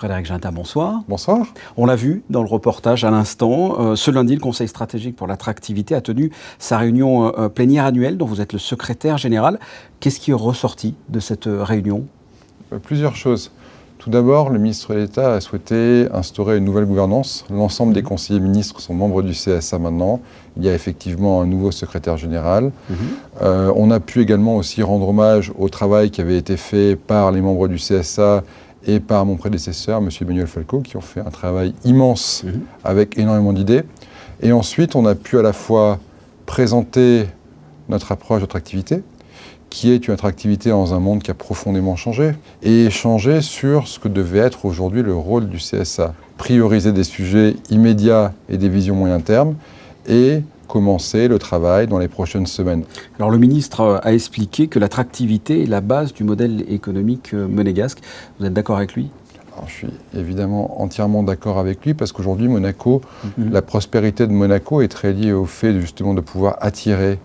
Frédéric Ginta, bonsoir. Bonsoir. On l'a vu dans le reportage à l'instant. Ce lundi, le Conseil stratégique pour l'attractivité a tenu sa réunion plénière annuelle dont vous êtes le secrétaire général. Qu'est-ce qui est ressorti de cette réunion ? Plusieurs choses. Tout d'abord, le ministre d'État a souhaité instaurer une nouvelle gouvernance. L'ensemble des conseillers ministres sont membres du CSA maintenant. Il y a effectivement un nouveau secrétaire général. On a pu également aussi rendre hommage au travail qui avait été fait par les membres du CSA et par mon prédécesseur, M. Emmanuel Falco, qui ont fait un travail immense avec énormément d'idées. Et ensuite, on a pu à la fois présenter notre approche d'attractivité, qui est une attractivité dans un monde qui a profondément changé, et échanger sur ce que devait être aujourd'hui le rôle du CSA. Prioriser des sujets immédiats et des visions moyen terme, et commencer le travail dans les prochaines semaines. Alors le ministre a expliqué que l'attractivité est la base du modèle économique monégasque. Vous êtes d'accord avec lui ? Alors, je suis évidemment entièrement d'accord avec lui, parce qu'aujourd'hui, Monaco, la prospérité de Monaco est très liée au fait justement de pouvoir attirer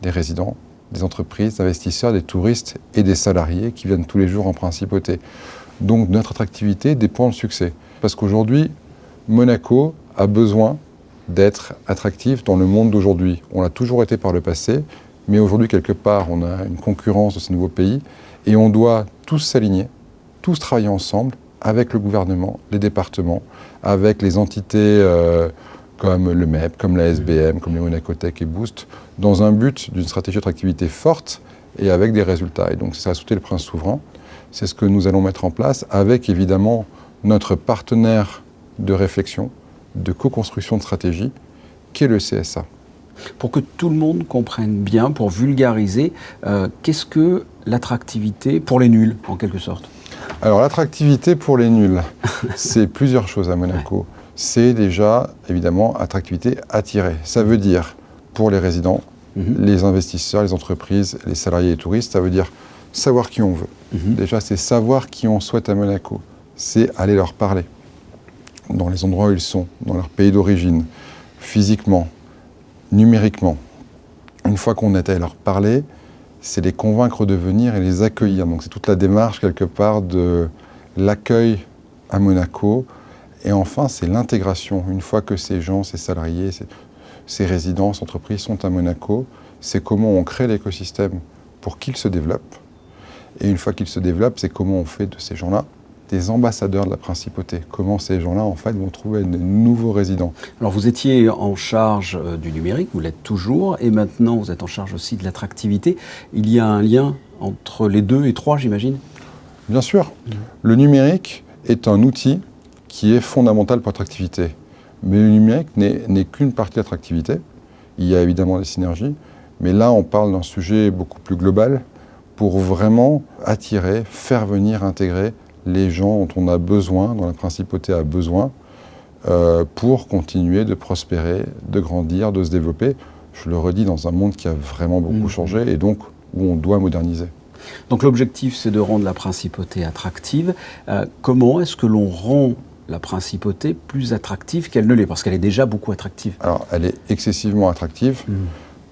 des résidents, des entreprises, des investisseurs, des touristes et des salariés qui viennent tous les jours en principauté. Donc notre attractivité dépend du succès. Parce qu'aujourd'hui, Monaco a besoin d'être attractif dans le monde d'aujourd'hui. On l'a toujours été par le passé, mais aujourd'hui, quelque part, on a une concurrence de ces nouveaux pays et on doit tous s'aligner, tous travailler ensemble avec le gouvernement, les départements, avec les entités comme le MEP, comme la SBM, comme les Monacotech et Boost, dans un but d'une stratégie d'attractivité forte et avec des résultats. Et donc, c'est ça, sauter le prince souverain. C'est ce que nous allons mettre en place avec, évidemment, notre partenaire de réflexion, de co-construction de stratégie, qui est le CSA. Pour que tout le monde comprenne bien, pour vulgariser, qu'est-ce que l'attractivité pour les nuls, en quelque sorte ? Alors, l'attractivité pour les nuls, c'est plusieurs choses à Monaco. C'est déjà, évidemment, attractivité attirée. Ça veut dire, pour les résidents, les investisseurs, les entreprises, les salariés et les touristes, ça veut dire savoir qui on veut. Déjà, c'est savoir qui on souhaite à Monaco. C'est aller leur parler dans les endroits où ils sont, dans leur pays d'origine, physiquement, numériquement. Une fois qu'on est allé leur parler, c'est les convaincre de venir et les accueillir. Donc c'est toute la démarche, quelque part, de l'accueil à Monaco. Et enfin, c'est l'intégration. Une fois que ces gens, ces salariés, ces résidents, ces entreprises sont à Monaco, c'est comment on crée l'écosystème pour qu'ils se développent. Et une fois qu'ils se développent, c'est comment on fait de ces gens-là des ambassadeurs de la principauté. Comment ces gens-là, en fait, vont trouver de nouveaux résidents. Alors, vous étiez en charge du numérique, vous l'êtes toujours, et maintenant, vous êtes en charge aussi de l'attractivité. Il y a un lien entre les deux et trois, j'imagine ? Bien sûr. Le numérique est un outil qui est fondamental pour l'attractivité. Mais le numérique n'est qu'une partie de l'attractivité. Il y a évidemment des synergies, mais là, on parle d'un sujet beaucoup plus global pour vraiment attirer, faire venir, intégrer les gens dont on a besoin, dont la principauté a besoin, pour continuer de prospérer, de grandir, de se développer. Je le redis, dans un monde qui a vraiment beaucoup changé et donc où on doit moderniser. Donc l'objectif, c'est de rendre la principauté attractive. Comment est-ce que l'on rend la principauté plus attractive qu'elle ne l'est ? Parce qu'elle est déjà beaucoup attractive. Alors, elle est excessivement attractive.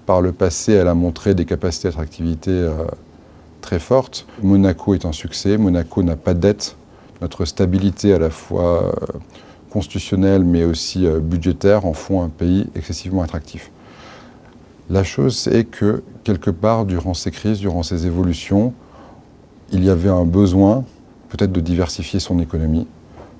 Par le passé, elle a montré des capacités d'attractivité très forte. Monaco est un succès, Monaco n'a pas de dette. Notre stabilité à la fois constitutionnelle mais aussi budgétaire en font un pays excessivement attractif. La chose c'est que quelque part durant ces crises, durant ces évolutions, il y avait un besoin peut-être de diversifier son économie,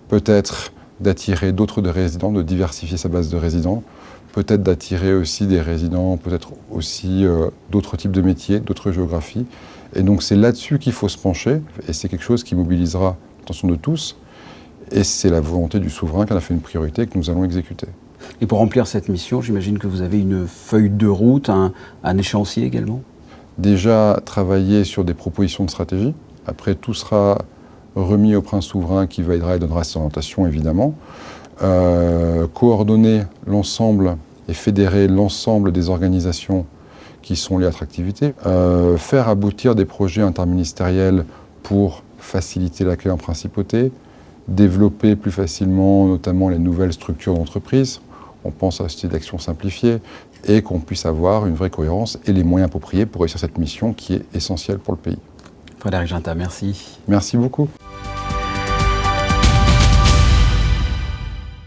peut-être d'attirer d'autres résidents, de diversifier sa base de résidents, peut-être d'attirer aussi des résidents, peut-être aussi d'autres types de métiers, d'autres géographies. Et donc c'est là-dessus qu'il faut se pencher, et c'est quelque chose qui mobilisera l'attention de tous, et c'est la volonté du souverain qui en a fait une priorité que nous allons exécuter. Et pour remplir cette mission, j'imagine que vous avez une feuille de route, un échéancier également ? Déjà travailler sur des propositions de stratégie, après tout sera remis au prince souverain qui validera et donnera ses orientations évidemment, coordonner l'ensemble et fédérer l'ensemble des organisations qui sont liées à l'attractivité, faire aboutir des projets interministériels pour faciliter l'accueil en principauté, développer plus facilement notamment les nouvelles structures d'entreprise, on pense à la société d'action simplifiée, et qu'on puisse avoir une vraie cohérence et les moyens appropriés pour réussir cette mission qui est essentielle pour le pays. Frédéric Ginta, merci. Merci beaucoup.